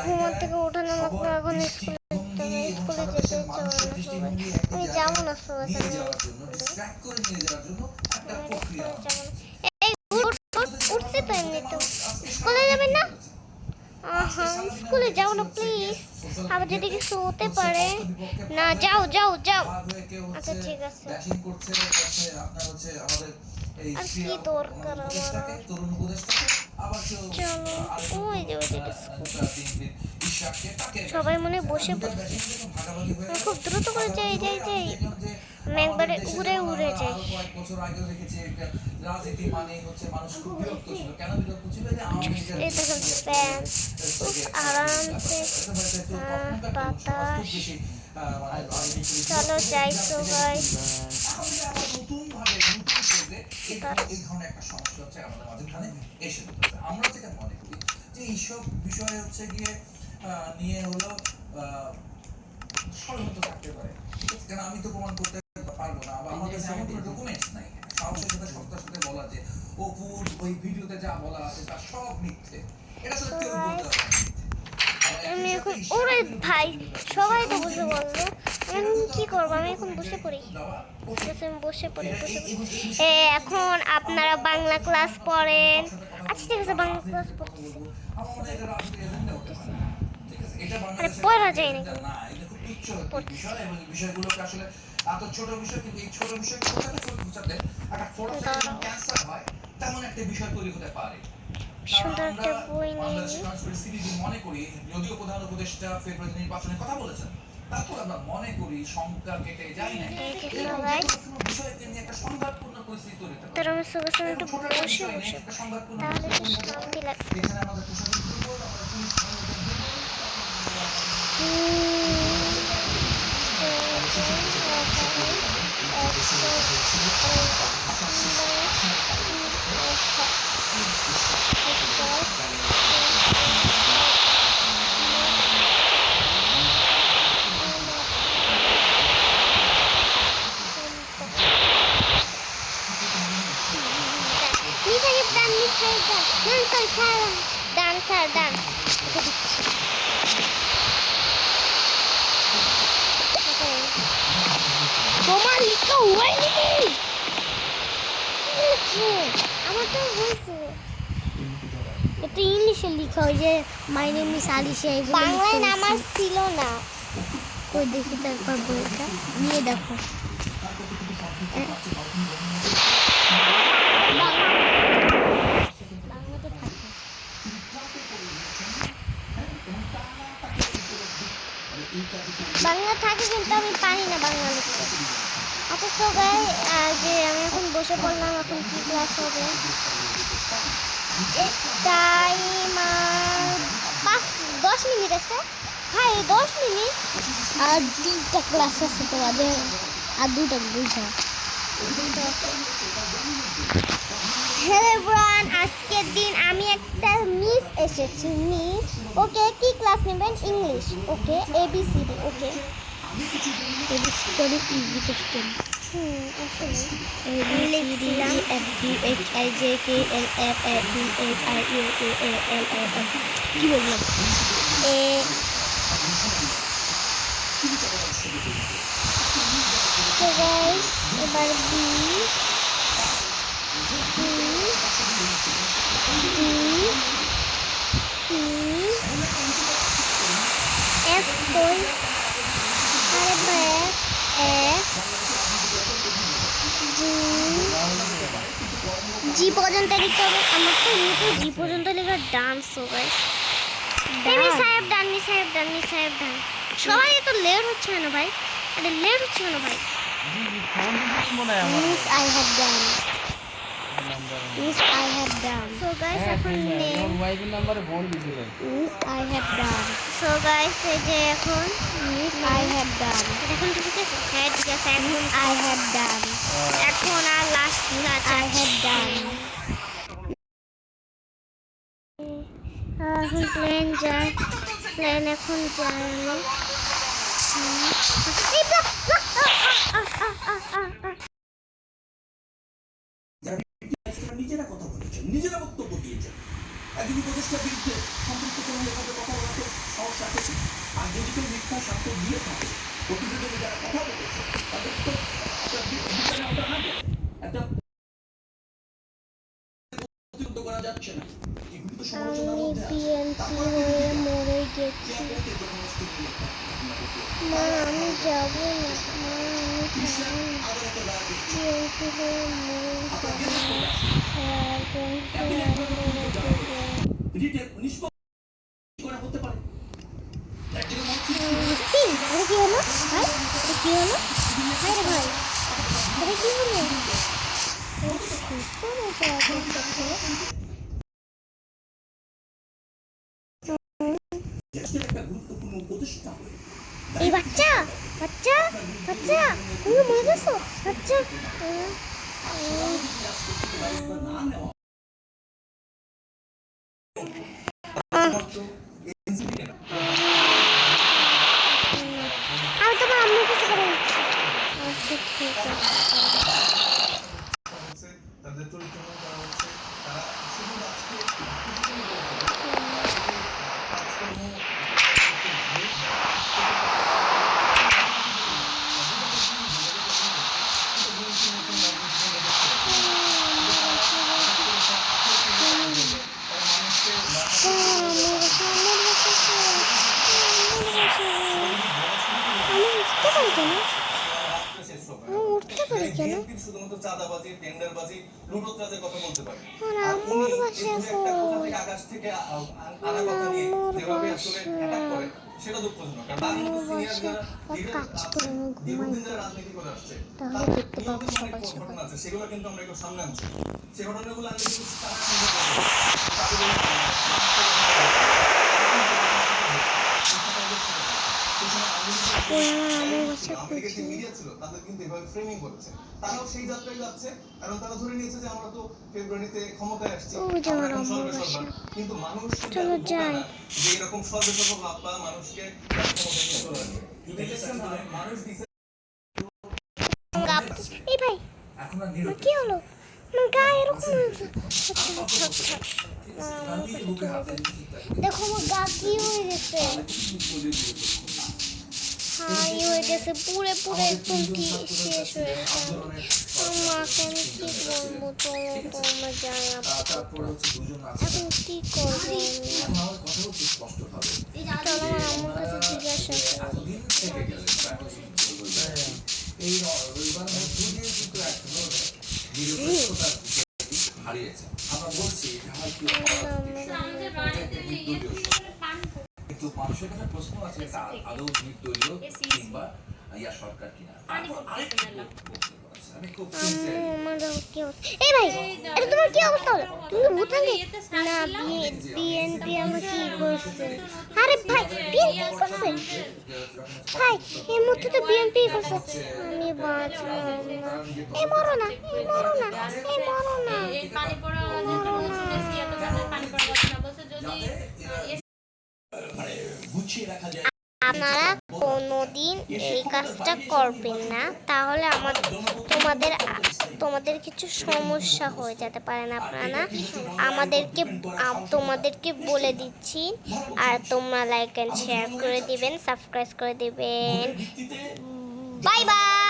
ঘুমার থেকে ওঠানো মাত্র এখন স্কুলে যেতে ইচ্ছা করে না সবাই। আমি যাবো না সবাই এই উঠছি তো এমনিতেও স্কুলে যাবেন না। হ্যাঁ স্কুলে যাও না প্লিজ, আবার যদি কিছু হতে পারে। না যাও যাও যাও। আচ্ছা ঠিক আছে। আর কি দরকার আমার। চলো ওই যে ওইদিকে সবাই মনে বসে পড়ছে। খুব দ্রুত করে যাই যাই যাই, আমি একবারে উড়ে উড়ে যাই। এই দেখুন ফ্যান, আরামসে বাতাস। চলো যাই সবাই। আমরা যেটা মনে করি যে এইসব বিষয় হচ্ছে গিয়ে নিয়ে হলো ষড়যন্ত্র থাকতে পারে, কারণ আমি তো প্রমাণ করতে পারবো না, আমার কাছে এমন কোনো ডকুমেন্টস নাই সাহসের সাথে সত্তার সাথে বলা যে অপুর ওই ভিডিওতে যা বলা আছে তা সব মিথ্যে। এটা আসলে কেউ বলতে পারে না। আমি এখন ওরে ভাই সবাই তো বসে বললো, আমি কি করবো, আমি এখন বসে পড়ি। বসে পড়ি এখন আপনারা বাংলা ক্লাস পড়েন। আচ্ছা ঠিক আছে বাংলা ক্লাস পড়তেছি। আরে পড়া যায় না বিষয়গুলোকে আসলে এত ছোট বিষয়, কিন্তু এই ছোট বিষয়গুলোকে বোঝাতে একটা ফটোগ্রাফি ক্যান্সার হয় তেমন একটা বিষয় তৈরি হতে পারে। সুন্দর একটা বই নিয়ে মনে করি, যদিও প্রধান উপদেষ্টা ফেব্রুয়ারি নির্বাচনের কথা বলেছেন, তারপর আমরা মনে করি শঙ্কা কেটে যায় না বিষয়কে নিয়ে একটা সংঘাতপূর্ণ পরিস্থিতি তৈরি হতে পারে। একটু বসে বসে তাহলে শান্তি লাগবে। এখানে আমাদের প্রশাসন দুর্বল, আমরা পুলিশ ডান তোমার লিখা হয়নি, আমার তো হয়েছে। এটা ইংলিশে লিখা, ওই যে মাই নেম ইজ আলিশা, বাংলায় আমার ছিল না। কই দেখি তারপর বইটা নিয়ে দেখো। বাংলা থাকে কিন্তু আমি পারি না বাংলা লিখতে। আচ্ছা তো গাই যে আমি এখন বসে পড়লাম, এখন কি ক্লাস হবে? টাইম 10 মিনিট আছে ভাই, 10 মিনিট আর 2টা ক্লাস আছে তোমাদের, আর 2টা বুঝা। হ্যালো এভরিওয়ান, আজকের দিন আমি একটা মিস এসেছি। মিস ওকে কি ক্লাস নেবেন? ইংলিশ ওকে, এবিসিডি ওকে, এবিসিডি ইজি কোশ্চেন। ওকে লিখছিলাম FGHIJKLFFGHIUALL কি বললাম? তো গাইস এবার বি F কই? আরে ব্যাক F জি পর্যন্ত লিখতে হবে। আমার তো এমনিতে জি পর্যন্ত লেখা ডান্স হবে। মিস সাহেব ডান, মিস সাহেব ডান, মিস সাহেব ডান। সবাই এত লেট হচ্ছে কেন ভাই? আরে লেট হচ্ছে কেন ভাই? Miss I have done, miss I have done. So guys এখন ওর ওয়াইফের নম্বরে ফোন দিছিলেন। Miss I have done. So guys এই যে এখন মিস আই হ্যাভ ডান। এখন ঠিক আছে? হ্যাঁ ঠিক আছে। এখন আই হ্যাভ ডান। এখন আর লাস্ট না, আই হ্যাভ ডান। এখন প্লেন যায়, প্লেন এখন যায়। নিজেরা কথা বলেছেন, নিজেরা বক্তব্য দিয়েছেন। একজন উপদেষ্টার বিরুদ্ধে সম্পৃক্ত কোনো লেখাতে কথা বলা তো সাক্ষ্য কি? আর যদি কেউ মিথ্যা সাক্ষ্য দিয়ে থাকে, প্রতিবেদনে যারা কথা বলেছে তাদের তো একটা বিচারে আওতা আনবে। একটা প্রতিরোধ করা যাচ্ছে না, এগুলি তো সমালোচনার আমি মধ্যে আছে। বিএনপি তারপরে হয়ে যদি মরে গেছি। মা আমি যাব না, মা আমি যাব না। বিএনপি হয়ে মরে যাব না, শেয়ার করে দেবেন। এটা কি হলো ভাই? এটা কি হলো ভাই রে ভাই? এটা কি হলো? সুন্দর হয়েছে এখন থেকে। এই বাচ্চা বাচ্চা বাচ্চা তুমি মরে গেছো বাচ্চা। আমি তোমার আম্মুর কাছে করে দিচ্ছি। আচ্ছা ঠিক আছে। তাদের চরিত্র করা হচ্ছে, তারা শুধু আজকে শুধুমাত্র চাঁদাবাজি, টেন্ডারবাজি, লুটোত্রাজের কথা বলতে পারে। আর উনি আকাশ থেকে আনা কথা নিয়ে যেভাবে আসলে অ্যাটাক করে সেটা দুঃখজনক। কারণ তার মধ্যে সিনিয়র যারা দীর্ঘদিন যারা রাজনীতি করে আসছে তাদের অনেক ঘটনা আছে, সেগুলো কিন্তু আমরা একটু সামনে আনছি। সেই ঘটনাগুলো আনলে কিন্তু তারা তারাও সেই যাত্রায় যাচ্ছে, কারণ তারা ধরে নিয়েছে যে আমরা তো ফেব্রুয়ারিতে ক্ষমতায় আসছি, কিন্তু মানুষ চলো যাই। যে এরকম সর্বসর্ব বাপ্পা মানুষকে ক্ষমতায় নিয়ে চলে আসবে। যদি ইলেকশন হয় মানুষ এই ভাই কি হলো? আমার গায়ে এরকম দেখো আমার গা কি হয়ে গেছে, হাই হয়ে গেছে পুরে পুরে একদম কি শেষ হয়ে গেছে। মাকে আমি কি বলবো, তোমার জানি এখন কি করবো আমি? চলো আমার আম্মুর কাছে জিজ্ঞাসা করবো। এই রবিবার মধ্যে দিয়ে কিন্তু এক ধরনের নিরপেক্ষতা হারিয়েছে। আমরা বলছি কিন্তু মানুষের কাছে প্রশ্ন আছে আদৌ নির্দলীয় কিংবা ইয়া সরকার কিনা। এই ভাই এটা তোমার কি অবস্থা হলো? তুমি ভূতাঙ্গে না বিএনপি আমার কি করছে? আরে ভাই বিএনপি করছে ভাই, এর মধ্যে তো বিএনপি করছে। আমি বাঁচলাম না। এই মরো না, এই মরো না, এই মরো না, মরো না। আপনারা কোনোদিন এই কাজটা করবেন না, তাহলে তোমাদের কিছু সমস্যা হয়ে যেতে পারে না। আপনারা তোমাদেরকে বলে দিচ্ছি। আর তোমরা লাইক এন্ড শেয়ার করে দিবেন, সাবস্ক্রাইব করে দিবেন। Bye bye.